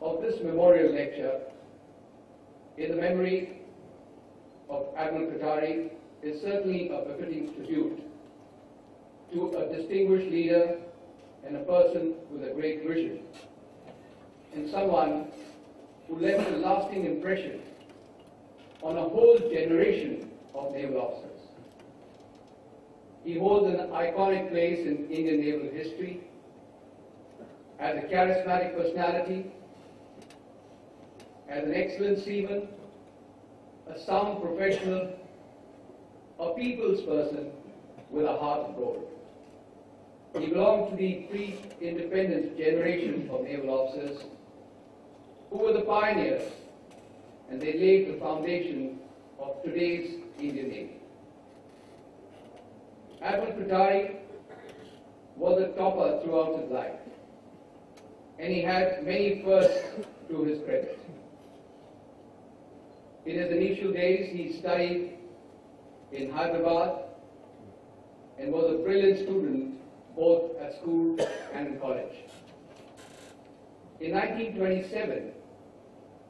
of this memorial lecture in the memory of Admiral Katari is certainly a befitting tribute to a distinguished leader and a person with a great vision, and someone who left a lasting impression on a whole generation of naval officers. He holds an iconic place in Indian naval history as a charismatic personality, as an excellent seaman, a sound professional, a people's person with a heart of gold. He belonged to the pre-independence generation of naval officers who were the pioneers, and they laid the foundation of today's Indian Navy. Admiral Katari was a topper throughout his life, and he had many firsts to his credit. In his initial days, he studied in Hyderabad and was a brilliant student both at school and in college. In 1927,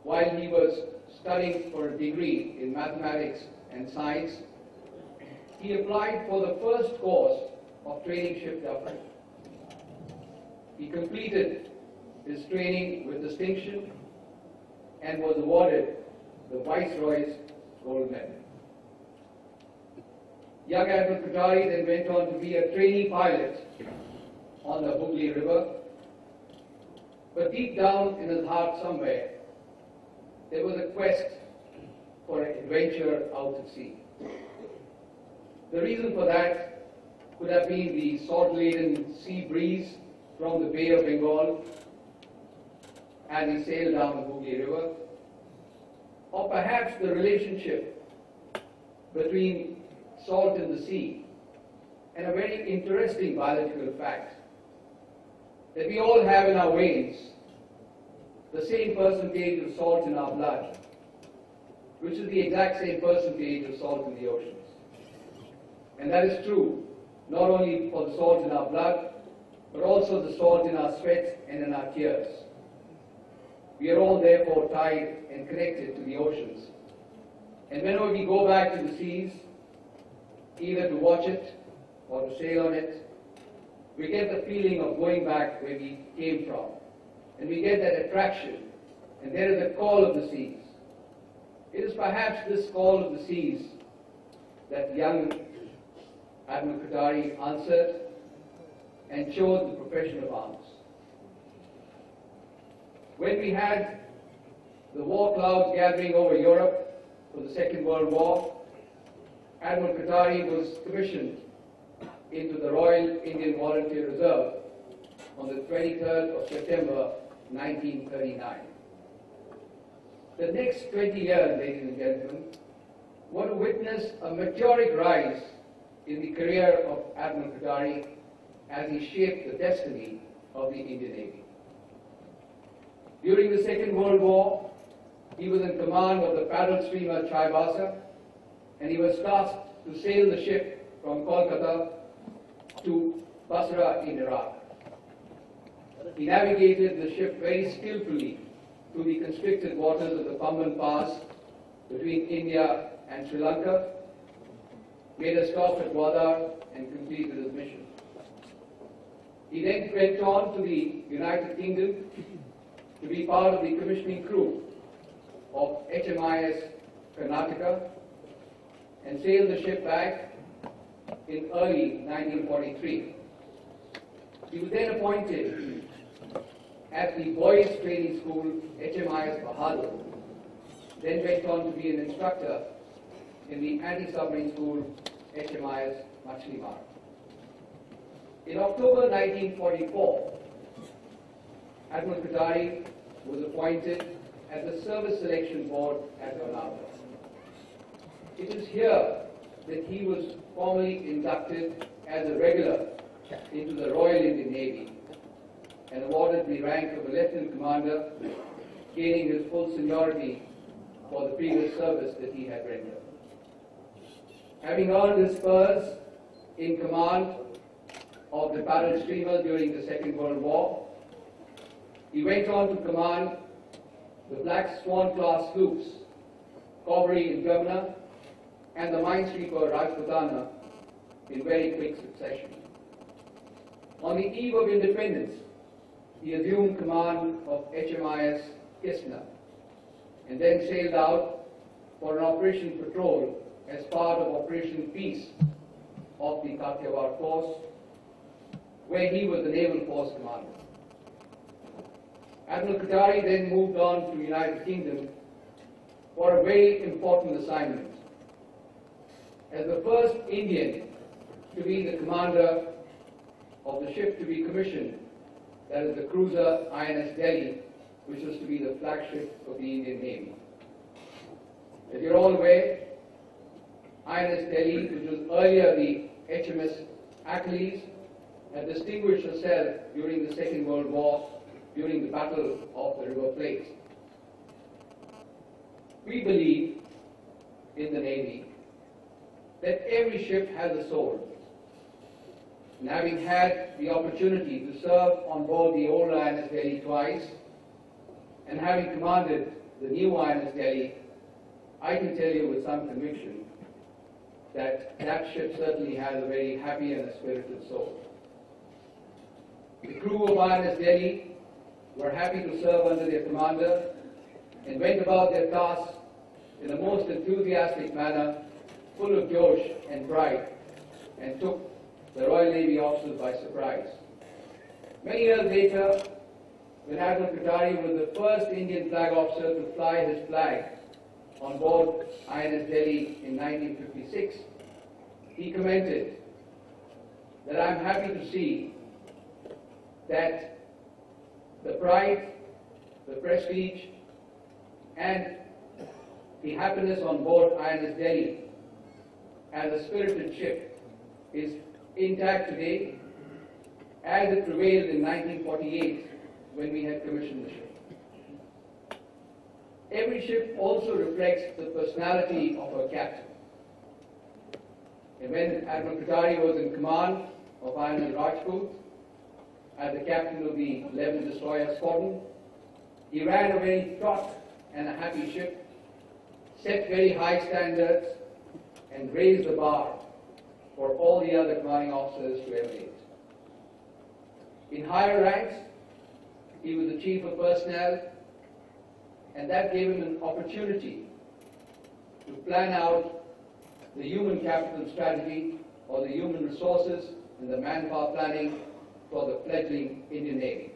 while he was studying for a degree in mathematics and science, he applied for the first course of training shipbuilding. He completed his training with distinction and was awarded the Viceroy's Gold Medal. Young Admiral Katari then went on to be a trainee pilot on the Hooghly River, but deep down in his heart somewhere, there was a quest for an adventure out at sea. The reason for that could have been the salt-laden sea breeze from the Bay of Bengal as he sailed down the Hooghly River, or perhaps the relationship between salt in the sea and a very interesting biological fact that we all have in our veins the same percentage of salt in our blood, which is the exact same percentage of salt in the oceans. And that is true not only for the salt in our blood, but also the salt in our sweat and in our tears. We are all therefore tied and connected to the oceans. And whenever we go back to the seas, either to watch it or to sail on it, we get the feeling of going back where we came from. And we get that attraction. And there is a call of the seas. It is perhaps this call of the seas that young Admiral Katari answered and chose the profession of arms. When we had the war clouds gathering over Europe for the Second World War, Admiral Katari was commissioned into the Royal Indian Volunteer Reserve on the 23rd of September 1939. The next 20 years, ladies and gentlemen, were to witness a meteoric rise in the career of Admiral Katari as he shaped the destiny of the Indian Navy. During the Second World War, he was in command of the paddle steamer Chaibasa, and he was tasked to sail the ship from Kolkata to Basra in Iraq. He navigated the ship very skillfully through the constricted waters of the Pamban Pass between India and Sri Lanka, made a stop at Gwadar, and completed his mission. He then went on to the United Kingdom to be part of the commissioning crew of HMIS Karnataka and sailed the ship back in early 1943. He was then appointed at the Boys Training School, HMIS Bahadur, then went on to be an instructor in the anti-submarine school, HMIS Machlimar. In October 1944, Admiral Katari was appointed as the Service Selection Board at Naval. It is here that he was formally inducted as a regular into the Royal Indian Navy and awarded the rank of a Lieutenant Commander, gaining his full seniority for the previous service that he had rendered. Having earned his spurs in command of the paddle steamer during the Second World War, he went on to command the Black Swan class sloops Cauvery in Germana and the minesweeper Rajputana in very quick succession. On the eve of independence, he assumed command of HMIS Kisna and then sailed out for an Operation Patrol as part of Operation Peace of the Kathiawar Force, where he was the Naval Force Commander. Admiral Katari then moved on to the United Kingdom for a very important assignment. As the first Indian to be the commander of the ship to be commissioned, that is the cruiser INS Delhi, which was to be the flagship of the Indian Navy. As you're all aware, INS Delhi, which was earlier the HMS Achilles, had distinguished herself during the Second World War during the Battle of the River Plate. We believe in the Navy that every ship has a soul. And having had the opportunity to serve on board the old INS Delhi twice, and having commanded the new INS Delhi, I can tell you with some conviction that that ship certainly has a very happy and a spirited soul. The crew of INS Delhi were happy to serve under their commander and went about their tasks in a most enthusiastic manner, full of josh and pride, and took the Royal Navy officers by surprise. Many years later, when Admiral Katari was the first Indian flag officer to fly his flag on board INS Delhi in 1956, he commented that I'm happy to see that the pride, the prestige, and the happiness on board INS Delhi as a spirited ship is intact today as it prevailed in 1948 when we had commissioned the ship. Every ship also reflects the personality of her captain. And when Admiral Katari was in command of INS Rajput, as the captain of the 11th Destroyer Squadron, he ran a very taut and a happy ship, set very high standards, and raised the bar for all the other commanding officers to emulate. In higher ranks, he was the chief of personnel, and that gave him an opportunity to plan out the human capital strategy or the human resources and the manpower planning for the fledgling Indian Navy.